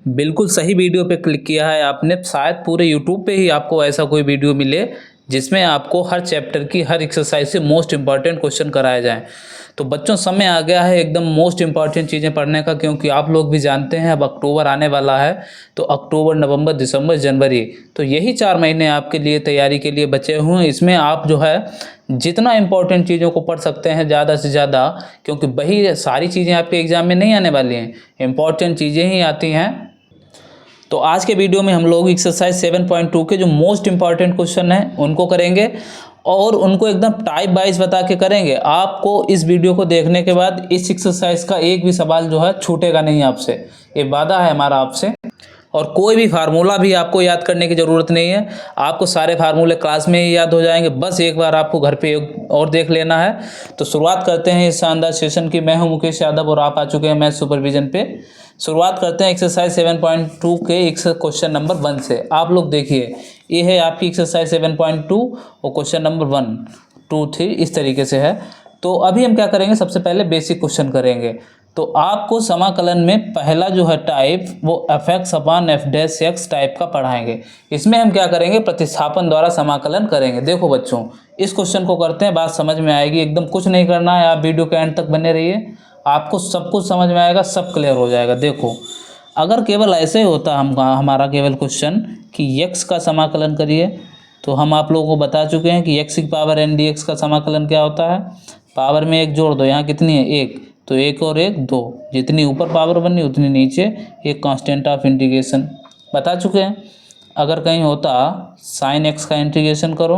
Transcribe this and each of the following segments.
बिल्कुल सही वीडियो पे क्लिक किया है आपने। शायद पूरे यूट्यूब पे ही आपको ऐसा कोई वीडियो मिले जिसमें आपको हर चैप्टर की हर एक्सरसाइज से मोस्ट इम्पॉर्टेंट क्वेश्चन कराए जाएं। तो बच्चों, समय आ गया है एकदम मोस्ट इम्पॉर्टेंट चीज़ें पढ़ने का, क्योंकि आप लोग भी जानते हैं अब अक्टूबर आने वाला है। तो अक्टूबर, नवंबर, दिसंबर, जनवरी, तो यही 4 महीने आपके लिए तैयारी के लिए बचे हुए हैं। इसमें आप जो है जितना इम्पोर्टेंट चीज़ों को पढ़ सकते हैं ज़्यादा से ज़्यादा, क्योंकि वही सारी चीज़ें आपके एग्ज़ाम में नहीं आने वाली हैं, इम्पॉर्टेंट चीज़ें ही आती हैं। तो आज के वीडियो में हम लोग एक्सरसाइज 7.2 के जो मोस्ट इम्पॉर्टेंट क्वेश्चन हैं उनको करेंगे और उनको एकदम टाइप वाइज बता के करेंगे। आपको इस वीडियो को देखने के बाद इस एक्सरसाइज का एक भी सवाल जो है छूटेगा नहीं आपसे, ये वादा है हमारा आपसे। और कोई भी फार्मूला भी आपको याद करने की ज़रूरत नहीं है, आपको सारे फार्मूले क्लास में ही याद हो जाएंगे, बस एक बार आपको घर पे और देख लेना है। तो शुरुआत करते हैं इस शानदार सेशन की। मैं हूं मुकेश यादव और आप आ चुके हैं मैथ सुपरविजन पे। शुरुआत करते हैं एक्सरसाइज 7.2 के क्वेश्चन नंबर 1 से। आप लोग देखिए, ये है आपकी एक्सरसाइज 7.2 और क्वेश्चन नंबर 1, 2, 3 इस तरीके से है। तो अभी हम क्या करेंगे, सबसे पहले बेसिक क्वेश्चन करेंगे। तो आपको समाकलन में पहला जो है टाइप वो f(x) अपान f(x) टाइप का पढ़ाएंगे। इसमें हम क्या करेंगे, प्रतिस्थापन द्वारा समाकलन करेंगे। देखो बच्चों, इस क्वेश्चन को करते हैं, बात समझ में आएगी। एकदम कुछ नहीं करना है, आप वीडियो के एंड तक बने रहिए, आपको सब कुछ समझ में आएगा, सब क्लियर हो जाएगा। देखो, अगर केवल ऐसे ही होता हमारा केवल क्वेश्चन कि x का समाकलन करिए, तो हम आप लोगों को बता चुके हैं कि x की पावर n dx का समाकलन क्या होता है। पावर में एक जोड़ दो, यहाँ कितनी है, एक, तो एक और एक 2, जितनी ऊपर पावर बनी उतनी नीचे एक कांस्टेंट ऑफ इंटीग्रेशन बता चुके हैं। अगर कहीं होता साइन x का इंटीग्रेशन करो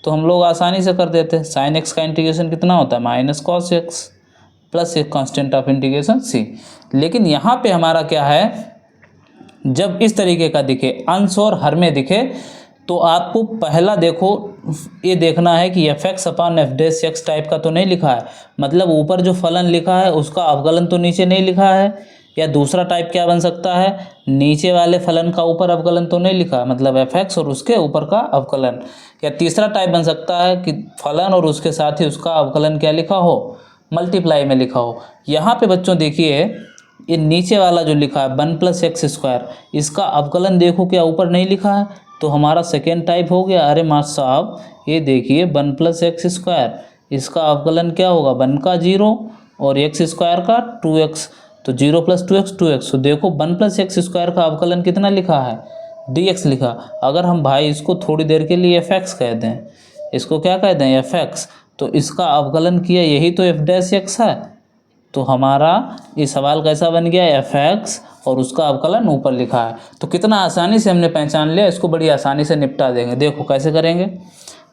तो हम लोग आसानी से कर देते। साइन x का इंटीग्रेशन कितना होता है, माइनस कॉस x प्लस एक कांस्टेंट ऑफ इंटीग्रेशन c। लेकिन यहाँ पे हमारा क्या है, जब इस तरीके का दिखे, अंश और हर में दिखे, तो आपको पहला देखो ये देखना है कि f(x) अपान f(x) टाइप का तो नहीं लिखा है, मतलब ऊपर जो फलन लिखा है उसका अवकलन तो नीचे नहीं लिखा है। या दूसरा टाइप क्या बन सकता है, नीचे वाले फलन का ऊपर अवकलन तो नहीं लिखा, मतलब f(x) और उसके ऊपर का अवकलन। या तीसरा टाइप बन सकता है कि फलन और उसके साथ ही उसका अवकलन क्या लिखा हो, मल्टीप्लाई में लिखा हो। यहाँ पे बच्चों देखिए, ये नीचे वाला जो लिखा है 1 + x², इसका अवकलन देखो क्या ऊपर नहीं लिखा है, तो हमारा सेकेंड टाइप हो गया। अरे मास्टर साहब, ये देखिए 1 + x², इसका अवकलन क्या होगा, 1 का 0 और x² का 2x, तो 0 + 2x 2x। तो देखो 1 + x² का अवकलन कितना लिखा है, dx लिखा। अगर हम भाई इसको थोड़ी देर के लिए f(x) कह दें, इसको क्या कह दें, f(x), तो इसका अवकलन किया, यही तो f(x) है। तो हमारा ये सवाल कैसा बन गया, f(x) और उसका अवकलन ऊपर लिखा है। तो कितना आसानी से हमने पहचान लिया, इसको बड़ी आसानी से निपटा देंगे। देखो कैसे करेंगे,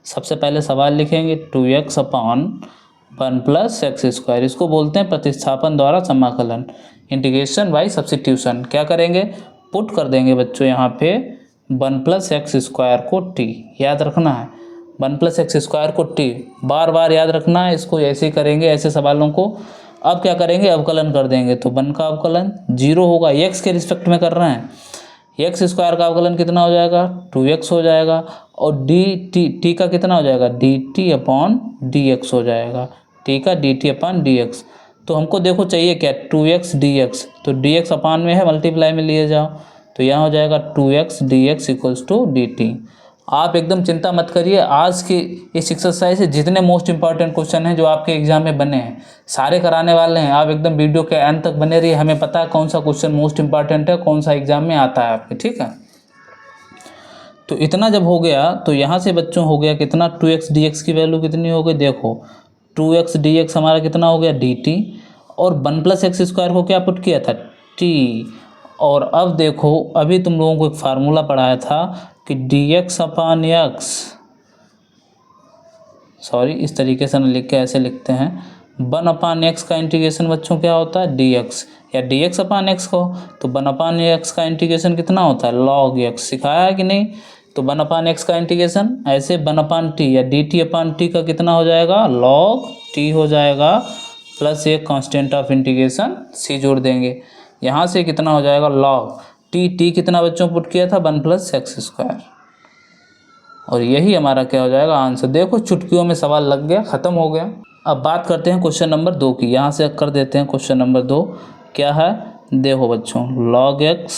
सबसे पहले सवाल लिखेंगे 2x अपान 1 + x², इसको बोलते हैं प्रतिस्थापन द्वारा समाकलन, इंटीग्रेशन बाय सब्स्टिट्यूशन। क्या करेंगे, पुट कर देंगे बच्चों यहाँ पे 1 + x² को t, याद रखना है 1 + x² को t, बार बार याद रखना है इसको, ऐसे ही करेंगे ऐसे सवालों को। अब क्या करेंगे, अवकलन कर देंगे, तो 1 का अवकलन 0 होगा, x के रिस्पेक्ट में कर रहे हैं, x² का अवकलन कितना हो जाएगा, 2x हो जाएगा, और t का कितना हो जाएगा, dt अपान dx हो जाएगा, t का dt अपान dx। तो हमको देखो चाहिए क्या, 2x dx, तो dx अपान में है, मल्टीप्लाई में लिए जाओ, तो यहाँ हो जाएगा 2x dx = dt। आप एकदम चिंता मत करिए, आज की इस एक्सरसाइज से जितने मोस्ट इंपॉर्टेंट क्वेश्चन हैं जो आपके एग्जाम में बने हैं सारे कराने वाले हैं। आप एकदम वीडियो के एंड तक बने रहिए, हमें पता है कौन सा क्वेश्चन मोस्ट इंपॉर्टेंट है, कौन सा एग्जाम में आता है आपके, ठीक है। तो इतना जब हो गया तो यहाँ से बच्चों हो गया कितना, 2x dx की वैल्यू कितनी हो गई, देखो 2x dx हमारा कितना हो गया dt, और 1 + x² को क्या पुट किया था, t। और अब देखो, अभी तुम लोगों को एक फार्मूला पढ़ाया था कि dx अपान x, सॉरी इस तरीके से ना लिख के ऐसे लिखते हैं, 1 अपान x का इंटीग्रेशन बच्चों क्या होता है, dx, या dx अपान x को, तो 1 अपान x का इंटीग्रेशन कितना होता है, log x, सिखाया है कि नहीं। तो 1 अपान x का इंटीग्रेशन ऐसे 1 अपान t या dt अपान t का कितना हो जाएगा, log t हो जाएगा, प्लस एक कांस्टेंट ऑफ इंटीग्रेशन c जोड़ देंगे, यहाँ से कितना हो जाएगा, log t कितना बच्चों पुट किया था, 1 + x², और यही हमारा क्या हो जाएगा, आंसर। देखो चुटकियों में सवाल लग गया, ख़त्म हो गया। अब बात करते हैं क्वेश्चन नंबर 2 की, यहाँ से कर देते हैं क्वेश्चन नंबर 2। क्या है, देखो बच्चों log x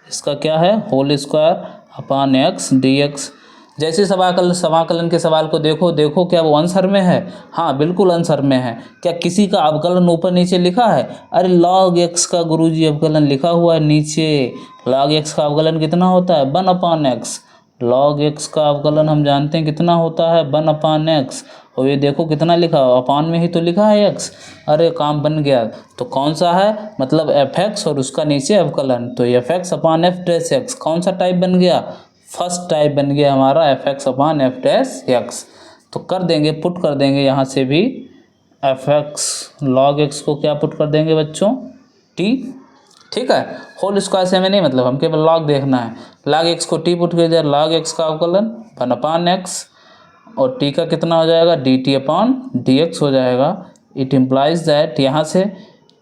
इसका क्या है whole square upon x dx। जैसे समाकलन के सवाल को देखो क्या वो आंसर में है? हाँ बिल्कुल आंसर में है। क्या किसी का अवकलन ऊपर नीचे लिखा है? अरे log x का गुरुजी अवकलन लिखा हुआ है नीचे। log x का अवकलन कितना होता है 1/x। log x का अवकलन हम जानते हैं कितना होता है 1/x। और ये देखो कितना लिखा है अपान में ही तो लिखा है x। अरे काम बन गया। तो कौन सा है मतलब fx और उसका नीचे अवकलन, तो fx upon f dash x कौन सा टाइप बन गया? फर्स्ट टाइप बन गया हमारा fx upon f dash x। तो कर देंगे पुट कर देंगे यहाँ से भी fx log x को क्या पुट कर देंगे बच्चों t। ठीक है होल स्क्वायर से हमें नहीं मतलब, हम केवल log देखना है। log x को t पुट कर दिया, log x का अवकलन 1/x और t का कितना हो जाएगा dt अपॉन dx हो जाएगा। इट इम्प्लाइज दैट यहाँ से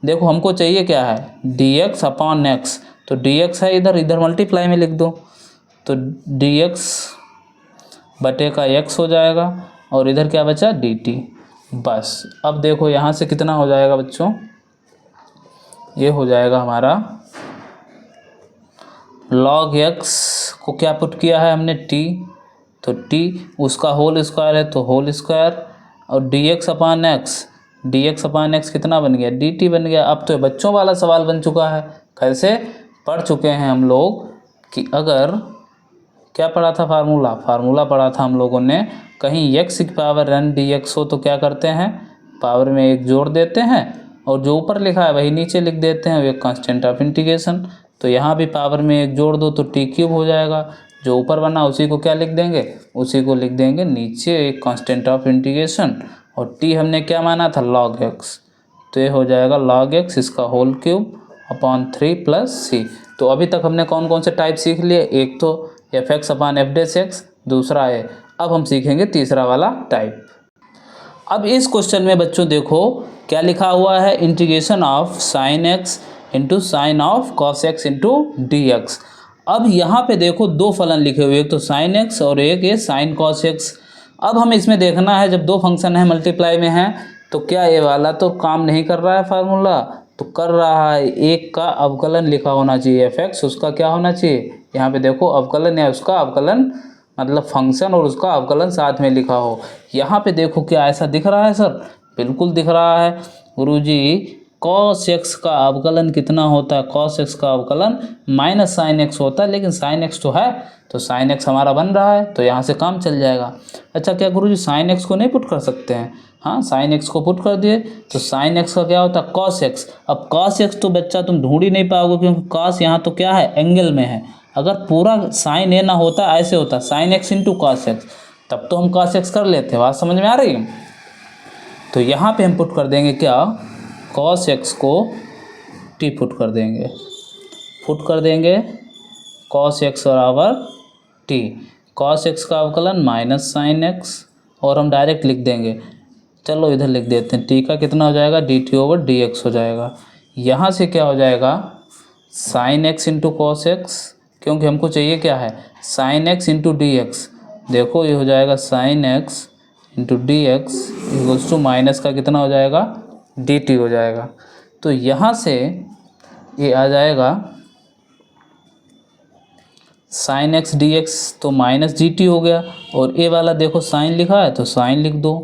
देखो हमको चाहिए क्या है dx अपॉन x, तो dx है इधर मल्टीप्लाई में लिख दो, तो dx बटे का x हो जाएगा और इधर क्या बचा dt। बस अब देखो यहाँ से कितना हो जाएगा बच्चों, ये हो जाएगा हमारा log x को क्या पुट किया है हमने t, तो t उसका होल स्क्वायर है तो होल स्क्वायर और dx अपॉन x कितना बन गया dt बन गया। अब तो बच्चों वाला सवाल बन चुका है। कैसे पढ़ चुके हैं हम लोग कि अगर क्या पढ़ा था फार्मूला पढ़ा था हम लोगों ने, कहीं x की पावर n dx हो तो क्या करते हैं पावर में एक जोड़ देते हैं और जो ऊपर लिखा है वही नीचे लिख देते हैं, एक कांस्टेंट ऑफ इंटीग्रेशन। तो यहाँ भी पावर में एक जोड़ दो तो t क्यूब हो जाएगा, जो ऊपर बना उसी को क्या लिख देंगे उसी को लिख देंगे नीचे एक कांस्टेंट ऑफ इंटीग्रेशन। और t हमने क्या माना था log x, तो ये हो जाएगा log x इसका whole cube upon 3 plus c। तो अभी तक हमने कौन कौन से टाइप सीख लिए, एक तो fx upon f dash x, दूसरा है अब हम सीखेंगे तीसरा वाला टाइप। अब इस क्वेश्चन में बच्चों देखो क्या लिखा हुआ है integration of sine x into sine of cos x into D x. अब यहाँ पे देखो दो फलन लिखे हुए, एक तो साइन x और एक ये साइन कॉस x। अब हमें इसमें देखना है जब दो फंक्शन है मल्टीप्लाई में है तो क्या ये वाला तो काम नहीं कर रहा है फार्मूला, तो कर रहा है एक का अवकलन लिखा होना चाहिए fx, उसका क्या होना चाहिए यहाँ पे देखो अवकलन या उसका अवकलन मतलब फंक्शन और उसका अवकलन साथ में लिखा हो। यहाँ पे देखो क्या ऐसा दिख रहा है सर, बिल्कुल दिख रहा है गुरुजी। cos x का अवकलन कितना होता है, cos x का अवकलन माइनस साइन x होता है, लेकिन साइन x तो है तो साइन x हमारा बन रहा है तो यहाँ से काम चल जाएगा। अच्छा क्या गुरुजी साइन x को नहीं पुट कर सकते हैं? हाँ साइन x को पुट कर दिए तो साइन x का क्या होता है cos x। अब cos x तो बच्चा तुम ढूंढ ही नहीं पाओगे क्योंकि cos यहाँ तो क्या है एंगल में है। अगर पूरा साइन ए ना होता ऐसे होता sine x into cos X, तब तो हम cos x कर लेते। बात समझ में आ रही है? तो यहाँ पे हम पुट कर देंगे क्या cos x को t पुट कर देंगे cos x बराबर t। cos x का अवकलन माइनस साइन x और हम डायरेक्ट लिख देंगे, चलो इधर लिख देते हैं t का कितना हो जाएगा dt ओवर dx हो जाएगा। यहाँ से क्या हो जाएगा sine x into cos x, क्योंकि हमको चाहिए क्या है sine x into D X. देखो ये हो जाएगा sine x into D X equals to minus का कितना हो जाएगा dt हो जाएगा। तो यहाँ से ये आ जाएगा साइन x डी एक्स तो माइनस dt हो गया, और ए वाला देखो साइन लिखा है तो साइन लिख दो।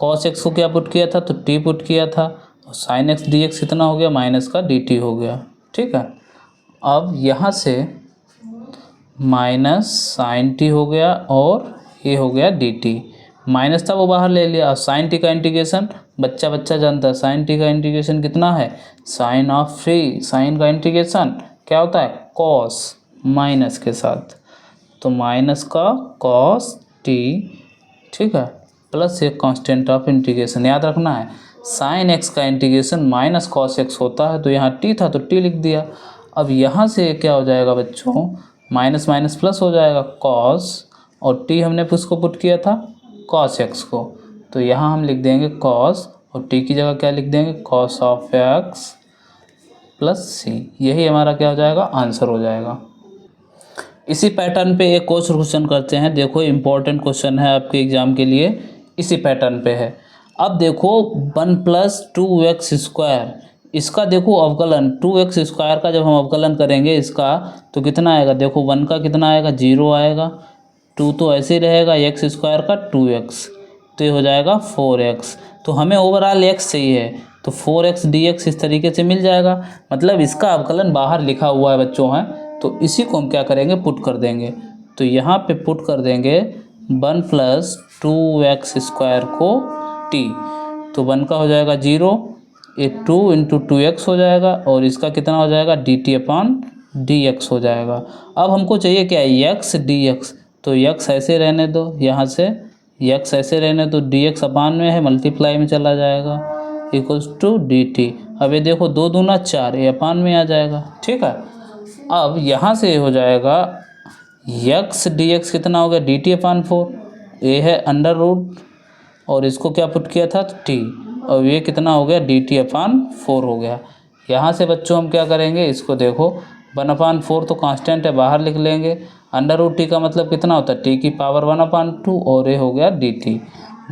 कॉस x को क्या पुट किया था तो t पुट किया था, और साइन x डी एक्स कितना हो गया माइनस का dt हो गया। ठीक है अब यहाँ से माइनस साइन टी हो गया और ये हो गया डी टी, माइनस था वो बाहर ले लिया। और साइन टी का इंटीग्रेशन बच्चा जानता है, साइन टी का इंटीग्रेशन कितना है साइन ऑफ फ्री, साइन का इंटीग्रेशन क्या होता है कॉस माइनस के साथ, तो माइनस का कॉस टी ठीक है प्लस एक कांस्टेंट ऑफ इंटीग्रेशन। याद रखना है साइन एक्स का इंटीग्रेशन माइनस कॉस एक्स होता है, तो यहाँ टी था तो टी लिख दिया। अब यहाँ से क्या हो जाएगा बच्चों माइनस माइनस प्लस हो जाएगा कॉस, और टी हमने उसको पुट किया था कॉस एक्स को, तो यहाँ हम लिख देंगे कॉस और टी की जगह क्या लिख देंगे कॉस ऑफ एक्स प्लस सी। यही हमारा क्या हो जाएगा आंसर हो जाएगा। इसी पैटर्न पे एक और क्वेश्चन करते हैं। देखो इम्पोर्टेंट क्वेश्चन है आपके एग्जाम के लिए, इसी पैटर्न पे है। अब देखो 1 + 2x² इसका देखो अवकलन 2x² का जब हम अवकलन करेंगे इसका तो कितना आएगा, देखो 1 का कितना आएगा 0 आएगा, 2 तो ऐसे ही रहेगा, x² का 2x तो ये हो जाएगा 4x। तो हमें ओवरऑल x चाहिए है तो 4x dx इस तरीके से मिल जाएगा। मतलब इसका अवकलन बाहर लिखा हुआ है बच्चों है, तो इसी को हम क्या करेंगे पुट कर देंगे। तो यहाँ पे पुट कर देंगे 1 + 2x² को t, तो 1 का हो जाएगा 0, ये 2 × 2x हो जाएगा और इसका कितना हो जाएगा dt/dx हो जाएगा। अब हमको चाहिए क्या x dx, तो x ऐसे रहने दो, यहाँ से x ऐसे रहने दो, dx अपान में है मल्टीप्लाई में चला जाएगा = dt। अब ये देखो 2 दूना 4, ये अपान में आ जाएगा, ठीक है। अब यहाँ से हो जाएगा x dx कितना हो गया dt/4, ये है √ और इसको क्या पुट किया था t, और ये कितना हो गया dt/4 हो गया। यहाँ से बच्चों हम क्या करेंगे, इसको देखो 1/4 तो कांस्टेंट है बाहर लिख लेंगे, √t का मतलब कितना होता है t⁻1/2 और ये हो गया dt।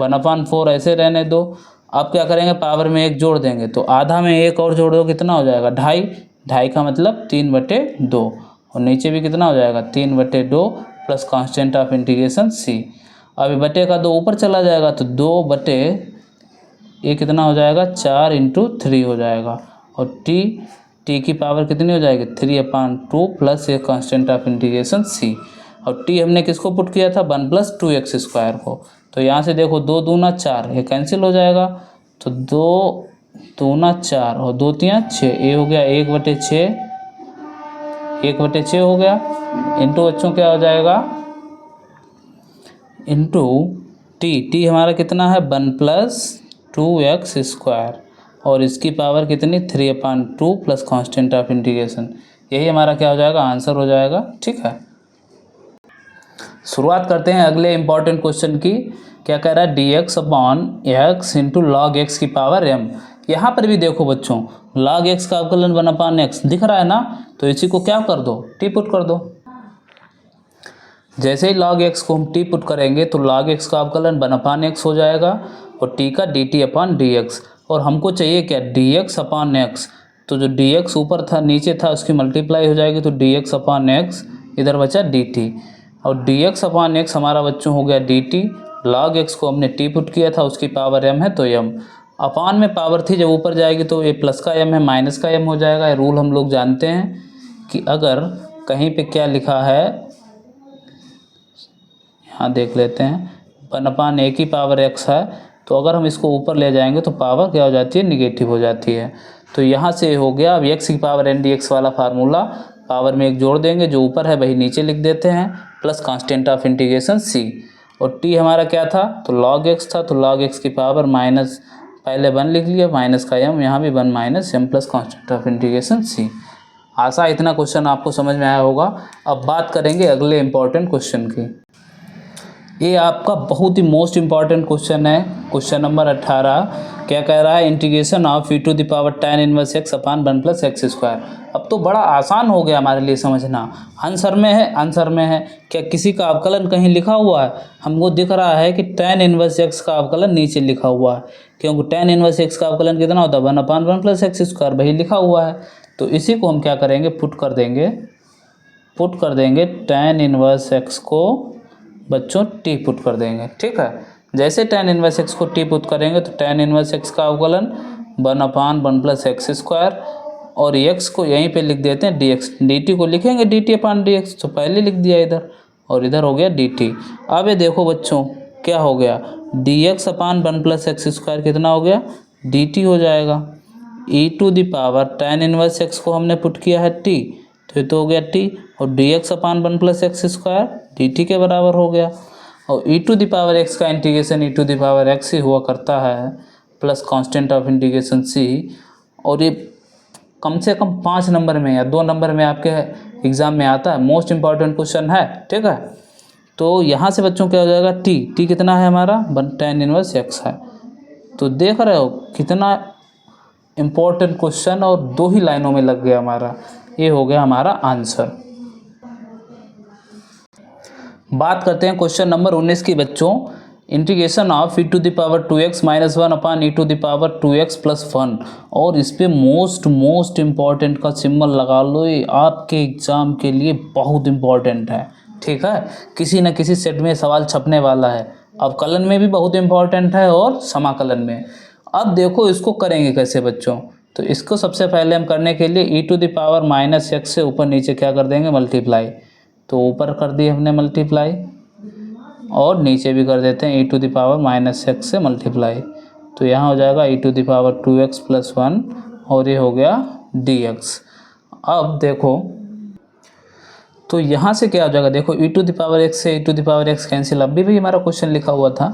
1/4 ऐसे रहने दो। अब क्या करेंगे पावर में 1 जोड़ देंगे, तो आधा में 1 और जोड़ दो कितना हो जाएगा 2.5, 2.5 का मतलब 3/2 और नीचे भी कितना हो जाएगा 3/2 plus constant of integration c। अब बटे का 2 ऊपर चला जाएगा तो 2 ये कितना हो जाएगा 4 × 3 हो जाएगा, और t की पावर कितनी हो जाएगी 3/2 प्लस ये कांस्टेंट ऑफ इंटीग्रेशन c। और t हमने किसको पुट किया था 1 + 2x² को, तो यहाँ से देखो 2 दूना 4 ये कैंसिल हो जाएगा, तो 2 दूना 4 और 2 तिया 6, ये हो गया 1/6, 1/6 हो गया, इंटू बच्चों क्या हो जाएगा इंटू t हमारा कितना है 1 + 2x² और इसकी पावर कितनी 3/2 प्लस कांस्टेंट ऑफ इंटीग्रेशन, यही हमारा क्या हो जाएगा आंसर हो जाएगा, ठीक है। शुरुआत करते हैं अगले इंपॉर्टेंट क्वेश्चन की। क्या कह रहा है dx/x × log x की पावर m। यहाँ पर भी देखो बच्चों log x का अवकलन 1/x दिख रहा है ना, तो इसी को क्या कर दो t पुट कर दो। जैसे ही log x को हम t पुट करेंगे तो log x का अवकलन 1/x हो जाएगा और t का dt/dx, और हमको चाहिए क्या dx/x, तो जो dx ऊपर था नीचे था उसकी मल्टीप्लाई हो जाएगी, तो dx/x इधर बचा dt, और dx/x हमारा बच्चों हो गया dt। log x को हमने t पुट किया था उसकी पावर m है तो m, अपान में पावर थी जब ऊपर जाएगी तो ये प्लस का m है माइनस का m हो जाएगा। ये रूल हम लोग जानते हैं कि अगर कहीं पे क्या लिखा है, यहाँ देख लेते हैं 1/a की पावर x है, तो अगर हम इसको ऊपर ले जाएंगे तो पावर क्या हो जाती है निगेटिव हो जाती है। तो यहाँ से हो गया अब x की पावर n dx वाला फार्मूला, पावर में 1 जोड़ देंगे, जो ऊपर है वही नीचे लिख देते हैं, plus constant of integration c, और t हमारा क्या था तो log x था, तो log x की पावर माइनस पहले 1 लिख लिया माइनस का m, यहाँ भी 1 - m plus constant of integration c। आशा इतना क्वेश्चन आपको समझ में आया होगा। अब बात करेंगे अगले इंपॉर्टेंट क्वेश्चन की। ये आपका बहुत ही मोस्ट इम्पॉर्टेंट क्वेश्चन है, क्वेश्चन नंबर 18। क्या कह रहा है integration of e⁻tan 1x / 1 + x²। अब तो बड़ा आसान हो गया हमारे लिए समझना, आंसर में है, आंसर में है। क्या किसी का अवकलन कहीं लिखा हुआ है, हमको दिख रहा है कि tan 1x का अवकलन नीचे लिखा हुआ है, क्योंकि tan 1x का अवकलन कितना होता है 1/1 + x², वही लिखा हुआ है। तो इसी को हम क्या करेंगे पुट कर देंगे tan 1x को बच्चों t पुट कर देंगे, ठीक है। जैसे tan 1x को t पुट करेंगे तो tan 1x का अवकलन 1/1 + x², और x को यहीं पे लिख देते हैं dx, dt को लिखेंगे dt/dx, तो पहले लिख दिया इधर, और इधर हो गया dt। अब ये देखो बच्चों क्या हो गया dx/1 + x² कितना हो गया dt हो जाएगा। e⁻tan 1x को हमने पुट किया है t, तो ये तो हो गया t, और dx/1 + x² dt के बराबर हो गया, और e⁻x का इंटीग्रेशन e⁻x ही हुआ करता है plus constant of integration c, और ये कम से कम 5 नंबर में या 2 नंबर में आपके एग्ज़ाम में आता है, मोस्ट इम्पॉर्टेंट क्वेश्चन है, ठीक है। तो यहाँ से बच्चों क्या हो जाएगा t कितना है हमारा tan 1x है। तो देख रहे हो कितना इम्पोर्टेंट क्वेश्चन, और 2 ही लाइनों में लग गया हमारा, ये हो गया हमारा आंसर। बात करते हैं क्वेश्चन नंबर 19 की बच्चों। Integration of e⁻2x - 1 upon e⁻2x + 1। और इस पे मोस्ट इम्पॉर्टेंट का सिंबल लगा लो, ये आपके एग्ज़ाम के लिए बहुत इम्पॉर्टेंट है। ठीक है, किसी न किसी सेट में सवाल छपने वाला है। अवकलन में भी बहुत इम्पॉर्टेंट है और समाकलन में। अब देखो इसको करेंगे कैसे बच्चों। तो इसको सबसे पहले हम करने के लिए e⁻−x से ऊपर नीचे क्या कर देंगे, मल्टीप्लाई। तो ऊपर कर दिए हमने मल्टीप्लाई और नीचे भी कर देते हैं e⁻−x से मल्टीप्लाई। तो यहाँ हो जाएगा e⁻2x + 1 और ये हो गया dx। अब देखो तो यहाँ से क्या हो जाएगा, देखो e⁻x से e⁻x कैंसिल। अभी भी हमारा क्वेश्चन लिखा हुआ था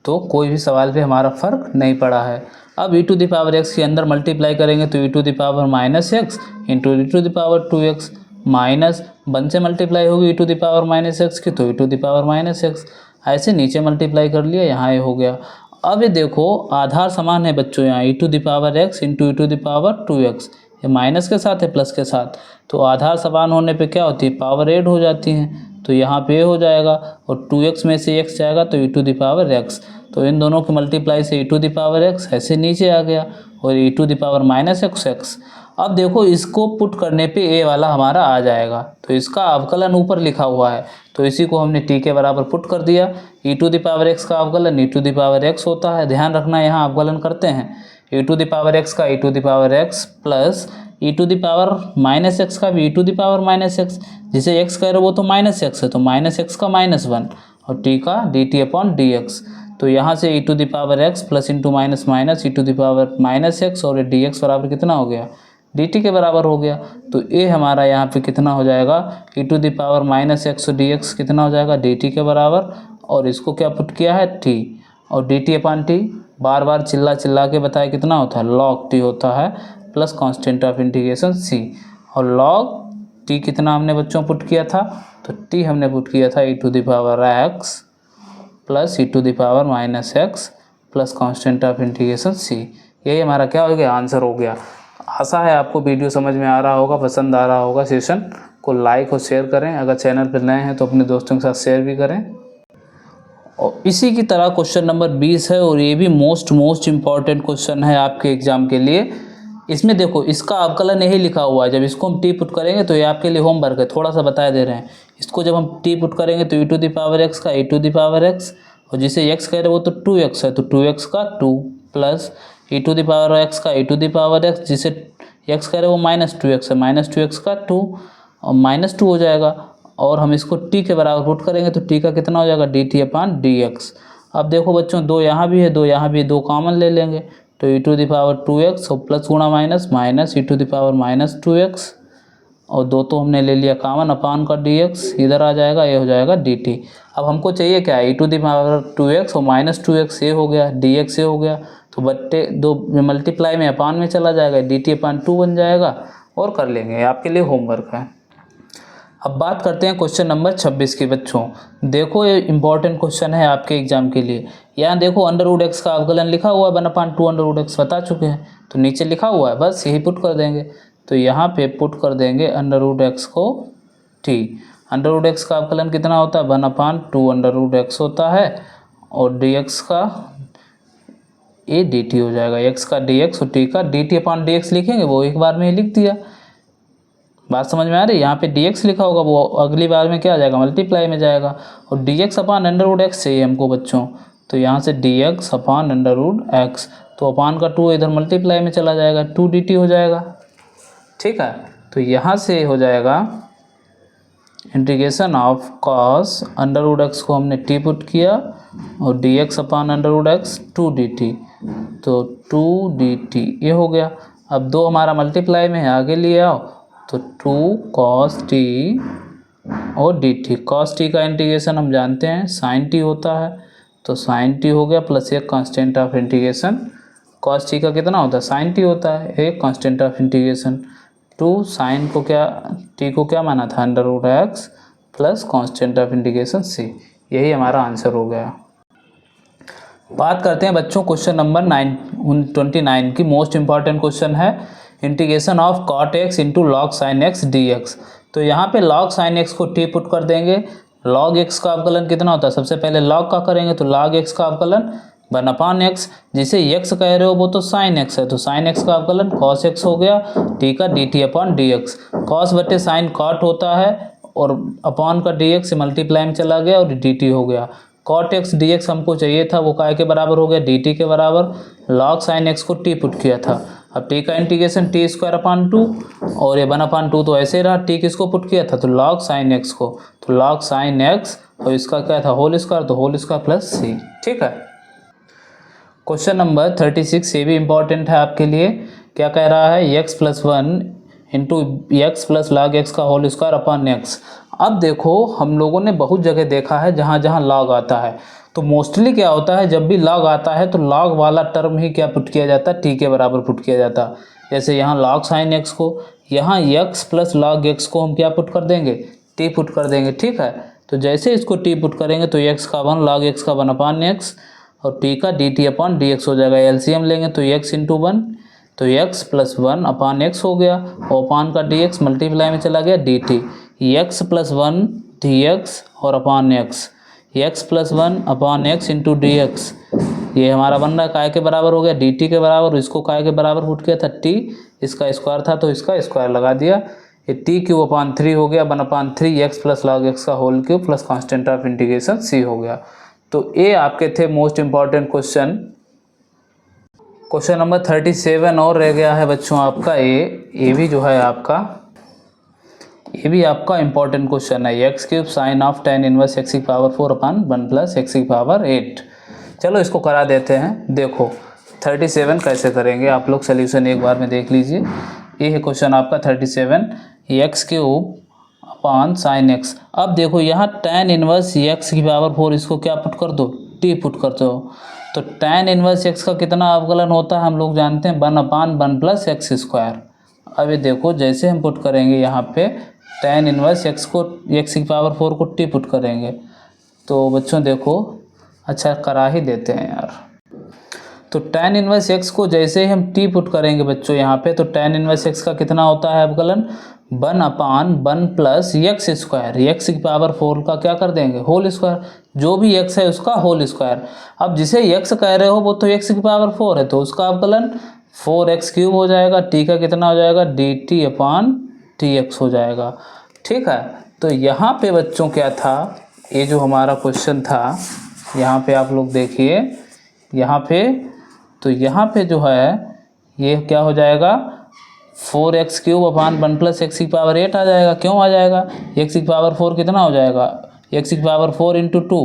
तो कोई भी सवाल पे हमारा फ़र्क नहीं पड़ा है। अब e⁻x के अंदर मल्टीप्लाई करेंगे तो e⁻−x इंटू e⁻2x माइनस 1 से मल्टीप्लाई होगी e⁻−x की तो e⁻−x, ऐसे नीचे मल्टीप्लाई कर लिया, यहाँ ये हो गया। अब ये देखो आधार समान है बच्चों, यहाँ e⁻x इंटू e⁻2x, ये माइनस के साथ है प्लस के साथ, तो आधार समान होने पे क्या होती है, पावर ऐड हो जाती है। तो यहाँ पे हो जाएगा और 2x में से x जाएगा तो e⁻x, तो इन दोनों के मल्टीप्लाई से e⁻x ऐसे नीचे आ गया और e⁻−x। अब देखो इसको पुट करने पे a वाला हमारा आ जाएगा, तो इसका अवकलन ऊपर लिखा हुआ है तो इसी को हमने t के बराबर पुट कर दिया। e⁻x का अवकलन e⁻x होता है, ध्यान रखना यहाँ अवकलन करते हैं। e⁻x का e⁻x प्लस e⁻−x का भी e⁻−x, जिसे x कह रहे हो वो तो -x है तो -x का -1 और t का dt/dx। तो यहाँ से e⁻x plus into minus minus e⁻−x और dx बराबर कितना हो गया, dt के बराबर हो गया। तो a हमारा यहाँ पे कितना हो जाएगा, e⁻−x और dx कितना हो जाएगा, dt के बराबर। और इसको क्या पुट किया है, t, और dt/t बार बार चिल्ला के बताए कितना होता है, log t होता है plus constant of integration c। और log t कितना हमने बच्चों पुट किया था, तो t हमने पुट किया था e⁻x plus e⁻−x plus constant of integration c। यही हमारा क्या हो गया, आंसर हो गया। आशा है आपको वीडियो समझ में आ रहा होगा, पसंद आ रहा होगा। सेशन को लाइक और शेयर करें, अगर चैनल पर नए हैं तो अपने दोस्तों के साथ शेयर भी करें। और इसी की तरह क्वेश्चन नंबर 20 है और ये भी मोस्ट इम्पॉर्टेंट क्वेश्चन है आपके एग्जाम के लिए। इसमें देखो इसका अवकलन यही लिखा हुआ है, जब इसको हम टी पुट करेंगे तो ये आपके लिए होमवर्क है, थोड़ा सा बता दे रहे हैं। इसको जब हम टी पुट करेंगे तो e⁻x का e⁻x और जिसे x कह रहे वो तो 2x है तो 2x का 2 प्लस e⁻x का e⁻x, जिसे x कह रहे वो -2x है -2x का 2 और -2 हो जाएगा। और हम इसको t के बराबर पुट करेंगे तो t का कितना हो जाएगा, dt/dx। अब देखो बच्चों दो यहाँ भी है, दो यहाँ भी, दो कॉमन ले लेंगे तो e⁻2x और प्लस गुणा माइनस माइनस e⁻−2x और दो तो हमने ले लिया कॉमन, अपान का dx इधर आ जाएगा, ये हो जाएगा dt। अब हमको चाहिए क्या, e⁻2x और -2x ये हो गया, dx ये हो गया, तो बट्टे दो मल्टीप्लाई में अपान में चला जाएगा, dt/2 बन जाएगा और कर लेंगे, आपके लिए होमवर्क है। अब बात करते हैं क्वेश्चन नंबर 26 की बच्चों। देखो ये इंपॉर्टेंट क्वेश्चन है आपके एग्जाम के लिए। यहाँ देखो √x का अवकलन लिखा हुआ है 1/2 √x, बता चुके हैं, तो नीचे लिखा हुआ है बस यही पुट कर देंगे। तो यहाँ पे पुट कर देंगे √x को t। √x का अवकलन कितना होता है, 1/2 √x होता है और dx का ये dt हो जाएगा, x का dx और t का dt/dx लिखेंगे, वो एक बार में ही लिख दिया। बात समझ में आ रही है, यहाँ पे dx लिखा होगा वो अगली बार में क्या आ जाएगा, मल्टीप्लाई में जाएगा। और dx/√x चाहिए हमको बच्चों, तो यहाँ से dx/√x, तो अपान का 2 इधर मल्टीप्लाई में चला जाएगा, 2 dt हो जाएगा। ठीक है, तो यहाँ से हो जाएगा इंटीग्रेशन ऑफ cos √x को हमने t पुट किया और dx/√x 2 dt, तो 2 dt ये हो गया। अब दो हमारा मल्टीप्लाई में है, आगे लिए आओ, तो 2 cos t और dt। cos t का इंटीग्रेशन हम जानते हैं sin t होता है, तो sin t हो गया प्लस एक constant of integration. cos t का कितना होता है, sin t होता है, एक कांस्टेंट ऑफ इंटीग्रेशन। 2 sin को क्या, t को क्या माना था, √x plus constant of integration c। यही हमारा आंसर हो गया। बात करते हैं बच्चों क्वेश्चन नंबर 29 की। मोस्ट इंपॉर्टेंट क्वेश्चन है integration of cot x into log sin x dx। तो यहाँ पे log sin x को t पुट कर देंगे log x का अवकलन कितना होता है, सबसे पहले log का करेंगे तो log x का अवकलन 1/x, जिसे x कह रहे हो वो तो sin x है, तो sin x का अवकलन cos x हो गया, t का dt/dx। cos बटे sin cot होता है और अपॉन का dx से मल्टीप्लाई में चला गया और dt हो गया। cot x dx हमको चाहिए था, वो काय के बराबर हो गया, dt के बराबर। log sin x को t पुट किया था, अब t का इंटीग्रेशन t²/2 और ये 1/2 तो ऐसे रहा, t किसको पुट किया था तो log sin x को, तो log sin x और इसका क्या था होल स्क्वायर, तो होल स्क्वायर प्लस c। ठीक है। क्वेश्चन नंबर 36 ये भी इम्पॉर्टेंट है आपके लिए। क्या कह रहा है, x+1 into x plus log x का होल स्क्वायर अपॉन x। अब देखो हम लोगों ने बहुत जगह देखा है जहाँ जहाँ log आता है, तो मोस्टली क्या होता है जब भी log आता है तो log वाला टर्म ही क्या पुट किया जाता है, t के बराबर पुट किया जाता है। जैसे यहाँ log sin x को, यहाँ x प्लस log x को हम क्या पुट कर देंगे, t पुट कर देंगे। ठीक है, तो जैसे इसको t पुट करेंगे तो x का 1 log x का 1/x और t का dt/dx हो जाएगा। एलसीएम लेंगे तो x इंटू 1 तो x प्लस 1/x हो गया और अपान का dx मल्टीप्लाई में चला गया dt, x प्लस 1 dx और अपान x plus 1/x into dx, ये हमारा बन रहा है काय के बराबर हो गया, dt के बराबर। इसको काय के बराबर पुट किया था t, इसका स्क्वायर था तो इसका स्क्वायर लगा दिया, ये t³ हो गया 1/3 x प्लस log x का whole cube plus constant of integration c हो गया। तो ये आपके थे most important question. Question number 37 और रह गया है बच्चों आपका ये भी जो है आपका, ये भी आपका इम्पॉर्टेंट क्वेश्चन है, x³ sine of tan inverse x⁴/1 plus x�8। चलो इसको करा देते हैं। देखो 37 कैसे करेंगे आप लोग, सोल्यूशन एक बार में देख लीजिए। ये है क्वेश्चन आपका 37, x³ अपॉन साइन x। अब देखो यहाँ tan इनवर्स x⁴ इसको क्या पुट कर दो, t पुट कर दो, तो tan इनवर्स x का कितना अवकलन होता है हम लोग जानते हैं 1/1 प्लस x²। अब ये देखो जैसे हम पुट करेंगे यहाँ पे tan इनवर्स x को x⁴ को t पुट करेंगे, तो बच्चों देखो अच्छा करा ही देते हैं यार। तो tan इनवर्स x को जैसे ही हम t पुट करेंगे बच्चों यहाँ पे, तो tan इनवर्स x का कितना होता है अवकलन 1/1 प्लस x², x⁴ का क्या कर देंगे होल स्क्वायर, जो भी x है उसका होल स्क्वायर। अब जिसे x कह रहे हो वो तो x⁴ है, तो उसका अवकलन 4x³ हो जाएगा, t का कितना हो जाएगा dt/dx हो जाएगा। ठीक है, तो यहाँ पे बच्चों क्या था, ये जो हमारा क्वेश्चन था यहाँ पे आप लोग देखिए, यहाँ पे तो यहाँ पे जो है ये क्या हो जाएगा 4x³ 1 प्लस x⁴ आ जाएगा। क्यों आ जाएगा, x⁴ कितना हो जाएगा, x⁴ इंटू 2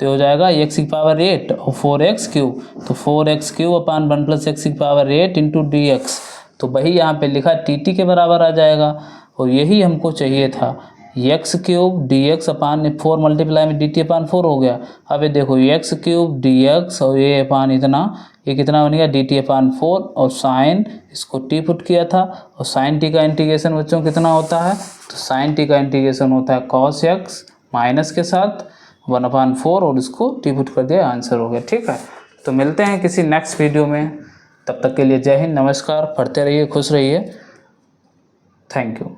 तो हो जाएगा x⁴ और 4x³, तो 4x³ 1 plus x⁴ into dx, तो वही यहाँ पे लिखा tt के बराबर आ जाएगा। और यही हमको चाहिए था, x³ dx अपान 4 मल्टीप्लाई में dt/4 हो गया। अब ये देखो x³ dx और ये अपान इतना, ये कितना बन गया dt/4 और साइन इसको t पुट किया था, और साइन t का इंटीग्रेशन बच्चों कितना होता है, तो साइन t का इंटीग्रेशन होता है cos x माइनस के साथ 1/4 और इसको t पुट कर दिया, आंसर हो गया। ठीक है, तो मिलते हैं किसी नेक्स्ट वीडियो में, तब तक के लिए जय हिंद, नमस्कार, पढ़ते रहिए, खुश रहिए, थैंक यू।